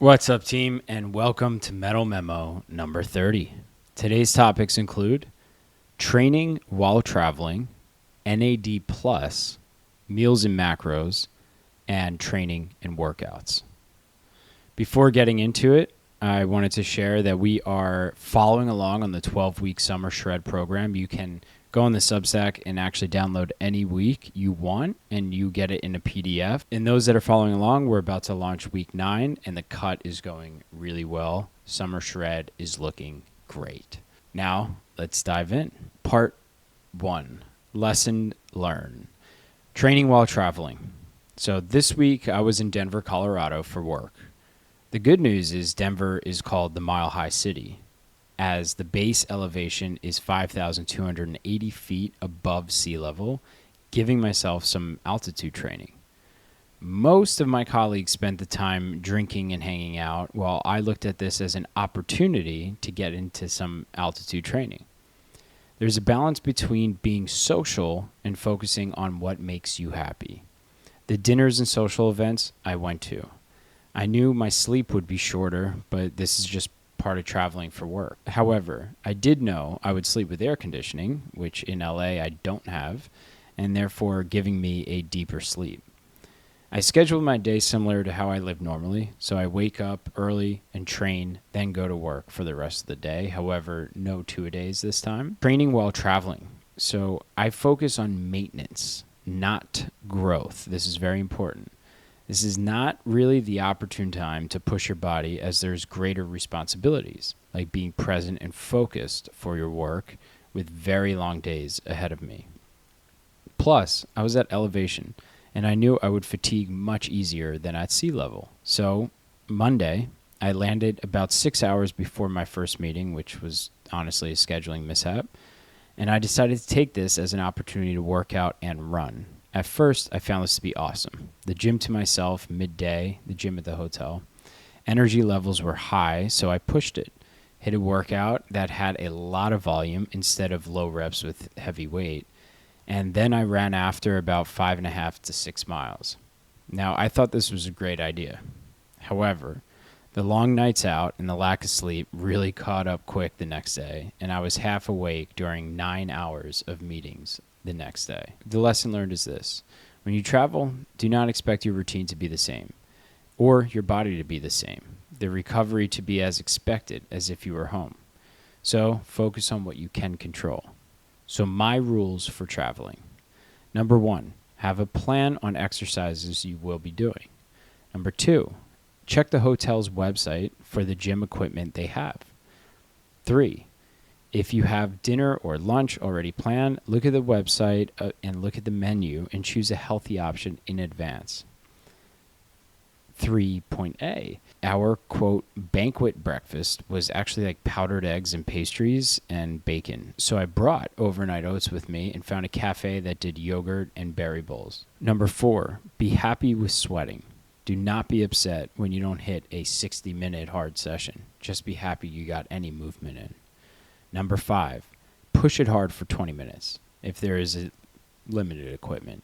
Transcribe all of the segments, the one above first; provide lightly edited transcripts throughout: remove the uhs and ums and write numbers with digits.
What's up, team, and welcome to Mettle Memo number 30. Today's topics include training while traveling, NAD+, meals and macros, and training and workouts. Before getting into it, I wanted to share that we are following along on the 12-week Summer Shred program. You can go on the Substack and actually download any week you want, and you get it in a PDF. And those that are following along, we're about to launch week 9, and the cut is going really well. Summer Shred is looking great. Now, let's dive in. Part 1, lesson learned. Training while traveling. So this week, I was in Denver, Colorado for work. The good news is Denver is called the Mile High City, as the base elevation is 5,280 feet above sea level, giving myself some altitude training. Most of my colleagues spent the time drinking and hanging out, while I looked at this as an opportunity to get into some altitude training. There's a balance between being social and focusing on what makes you happy. The dinners and social events I went to. I knew my sleep would be shorter, but this is just part of traveling for work. However, I did know I would sleep with air conditioning, which in LA I don't have, and therefore giving me a deeper sleep. I scheduled my day similar to how I live normally, so I wake up early and train, then go to work for the rest of the day. However, no two-a-days this time. Training while traveling. So I focus on maintenance, not growth. This is very important. This is not really the opportune time to push your body, as there's greater responsibilities, like being present and focused for your work with very long days ahead of me. Plus, I was at elevation, and I knew I would fatigue much easier than at sea level. So Monday, I landed about 6 hours before my first meeting, which was honestly a scheduling mishap, and I decided to take this as an opportunity to work out and run. At first, I found this to be awesome. The gym to myself, midday, the gym at the hotel. Energy levels were high, so I pushed it. Hit a workout that had a lot of volume instead of low reps with heavy weight. And then I ran after about 5.5 to 6 miles. Now, I thought this was a great idea. However, the long nights out and the lack of sleep really caught up quick the next day, and I was half awake during 9 hours of meetings the next day. The lesson learned is this: when you travel, do not expect your routine to be the same, or your body to be the same, the recovery to be as expected as if you were home. So focus on what you can control. So my rules for traveling. Number 1, have a plan on exercises you will be doing. Number 2, check the hotel's website for the gym equipment they have. 3, if you have dinner or lunch already planned, look at the website and look at the menu and choose a healthy option in advance. 3.A, our, quote, banquet breakfast was actually like powdered eggs and pastries and bacon. So I brought overnight oats with me and found a cafe that did yogurt and berry bowls. Number 4, be happy with sweating. Do not be upset when you don't hit a 60-minute hard session. Just be happy you got any movement in. Number 5, push it hard for 20 minutes if there is a limited equipment.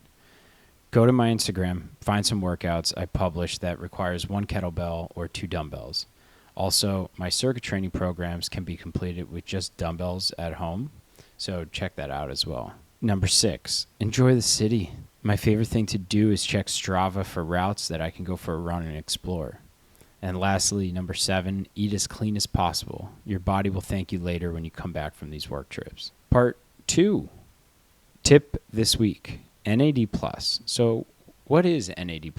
Go to my Instagram, find some workouts I publish that requires 1 kettlebell or 2 dumbbells. Also, my circuit training programs can be completed with just dumbbells at home, so check that out as well. Number 6, enjoy the city. My favorite thing to do is check Strava for routes that I can go for a run and explore. And lastly, number 7, eat as clean as possible. Your body will thank you later when you come back from these work trips. Part 2, tip this week, NAD+. So what is NAD+?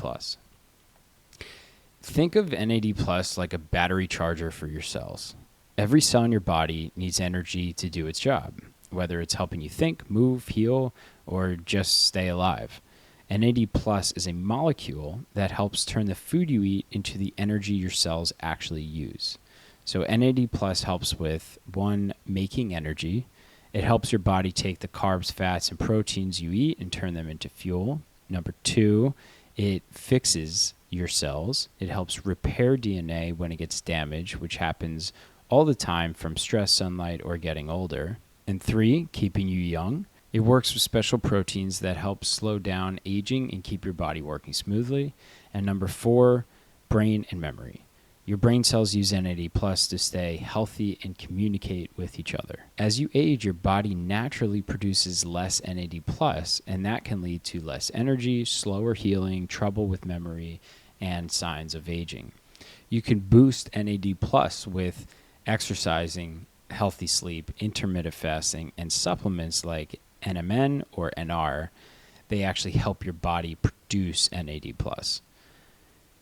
Think of NAD+ like a battery charger for your cells. Every cell in your body needs energy to do its job, whether it's helping you think, move, heal, or just stay alive. NAD+ is a molecule that helps turn the food you eat into the energy your cells actually use. So NAD+ helps with 1, making energy. It helps your body take the carbs, fats, and proteins you eat and turn them into fuel. Number 2, it fixes your cells. It helps repair DNA when it gets damaged, which happens all the time from stress, sunlight, or getting older. And 3, keeping you young. It works with special proteins that help slow down aging and keep your body working smoothly. And number 4, brain and memory. Your brain cells use NAD plus to stay healthy and communicate with each other. As you age, your body naturally produces less NAD plus, and that can lead to less energy, slower healing, trouble with memory, and signs of aging. You can boost NAD plus with exercising, healthy sleep, intermittent fasting, and supplements like NMN or NR. They actually help your body produce NAD plus.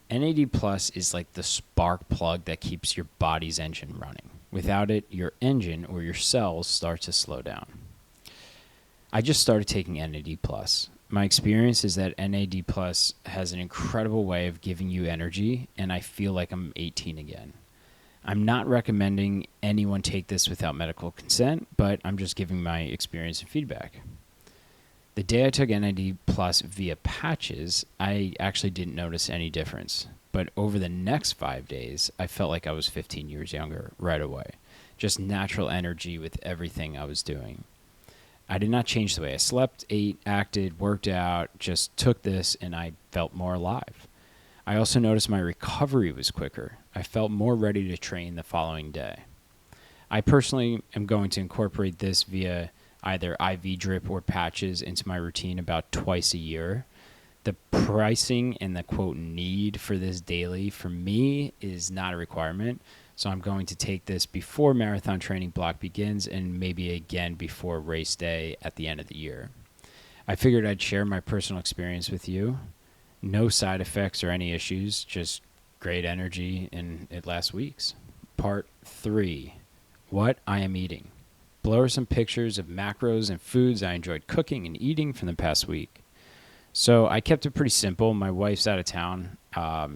NAD plus is like the spark plug that keeps your body's engine running. Without it, your engine or your cells start to slow down. I just started taking NAD plus. My experience is that NAD plus has an incredible way of giving you energy, and I feel like I'm 18 again. I'm not recommending anyone take this without medical consent, but I'm just giving my experience and feedback. The day I took NAD plus via patches, I actually didn't notice any difference. But over the next 5 days, I felt like I was 15 years younger right away. Just natural energy with everything I was doing. I did not change the way I slept, ate, acted, worked out, just took this and I felt more alive. I also noticed my recovery was quicker. I felt more ready to train the following day. I personally am going to incorporate this via either IV drip or patches into my routine about twice a year. The pricing and the quote need for this daily for me is not a requirement. So I'm going to take this before marathon training block begins and maybe again before race day at the end of the year. I figured I'd share my personal experience with you. No side effects or any issues, just great energy, and it lasts weeks. Part 3, what I am eating. Below are some pictures of macros and foods I enjoyed cooking and eating from the past week. So I kept it pretty simple. My wife's out of town.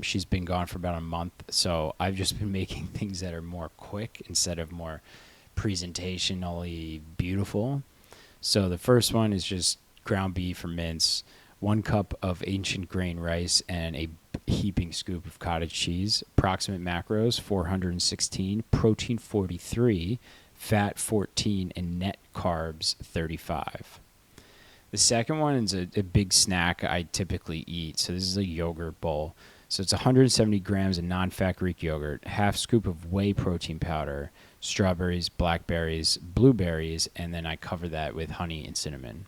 She's been gone for about a month. So I've just been making things that are more quick instead of more presentationally beautiful. So the first one is just ground beef or mince, 1 cup of ancient grain rice, and a heaping scoop of cottage cheese. Approximate macros, 416, protein 43, fat 14, and net carbs 35. The second one is a big snack I typically eat. So this is a yogurt bowl. So it's 170 grams of non-fat Greek yogurt, half scoop of whey protein powder, strawberries, blackberries, blueberries, and then I cover that with honey and cinnamon.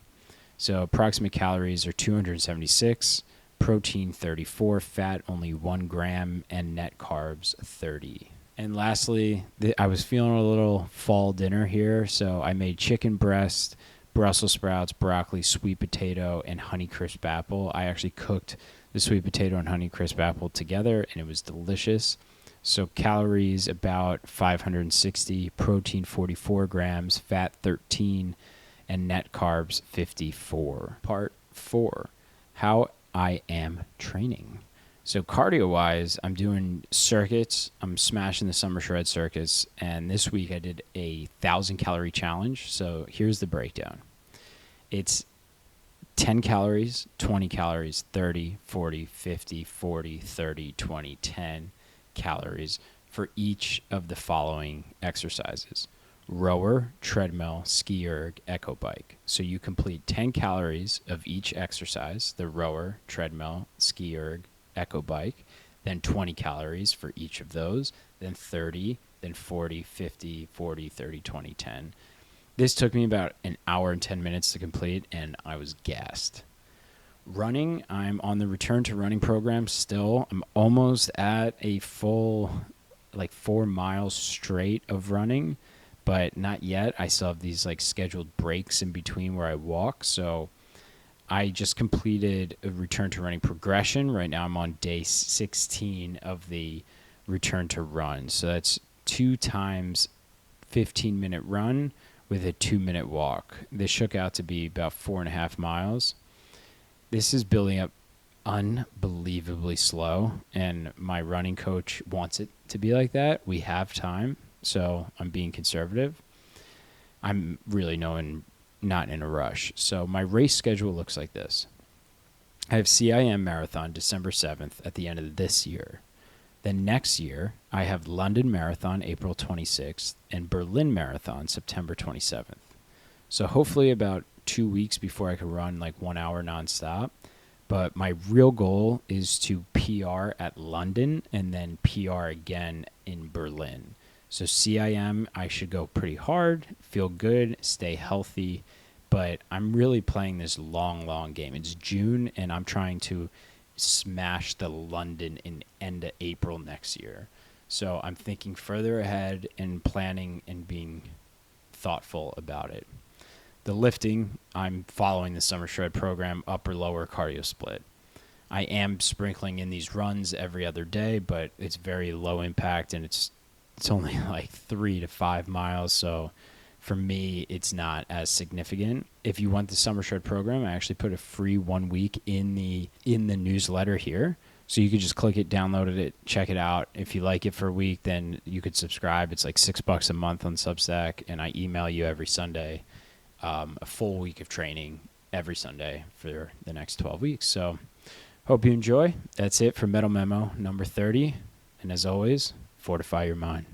So approximate calories are 276, protein 34, fat only 1 gram, and net carbs 30. And lastly, I was feeling a little fall dinner here, so I made chicken breast, Brussels sprouts, broccoli, sweet potato, and Honeycrisp apple. I actually cooked the sweet potato and Honeycrisp apple together, and it was delicious. So calories about 560, protein 44 grams, fat 13, and net carbs 54. Part 4, how I am training. So cardio-wise, I'm doing circuits. I'm smashing the summer shred circuits. And this week I did a 1,000-calorie challenge. So here's the breakdown. It's 10 calories, 20 calories, 30, 40, 50, 40, 30, 20, 10 calories for each of the following exercises. Rower, treadmill, ski erg, echo bike. So you complete 10 calories of each exercise, the rower, treadmill, ski erg, echo bike, then 20 calories for each of those, then 30, then 40, 50, 40, 30, 20, 10. This took me about an hour and 10 minutes to complete, and I was gassed. Running, I'm on the return to running program still. I'm almost at a full, 4 miles straight of running, but not yet. I still have these scheduled breaks in between where I walk, so I just completed a return to running progression. Right now I'm on day 16 of the return to run. So that's 2 times 15-minute run with a 2-minute walk. This shook out to be about 4.5 miles. This is building up unbelievably slow, and my running coach wants it to be like that. We have time, so I'm being conservative. I'm really not in a rush. So my race schedule looks like this. I have CIM Marathon December 7th at the end of this year. Then next year, I have London Marathon April 26th and Berlin Marathon September 27th. So hopefully about 2 weeks before I can run 1 hour nonstop. But my real goal is to PR at London and then PR again in Berlin. So CIM, I should go pretty hard, feel good, stay healthy. But I'm really playing this long game. It's June, and I'm trying to smash the London in end of April next year. So I'm thinking further ahead and planning and being thoughtful about it. The lifting, I'm following the Summer Shred program, upper lower cardio split. I am sprinkling in these runs every other day, but it's very low impact, and it's only like 3 to 5 miles. So for me, it's not as significant. If you want the Summer Shred program, I actually put a free 1 week in the newsletter here. So you could just click it, download it, check it out. If you like it for a week, then you could subscribe. It's like $6 a month on Substack, and I email you every Sunday a full week of training every Sunday for the next 12 weeks. So hope you enjoy. That's it for Mettle Memo number 30. And as always, fortify your mind.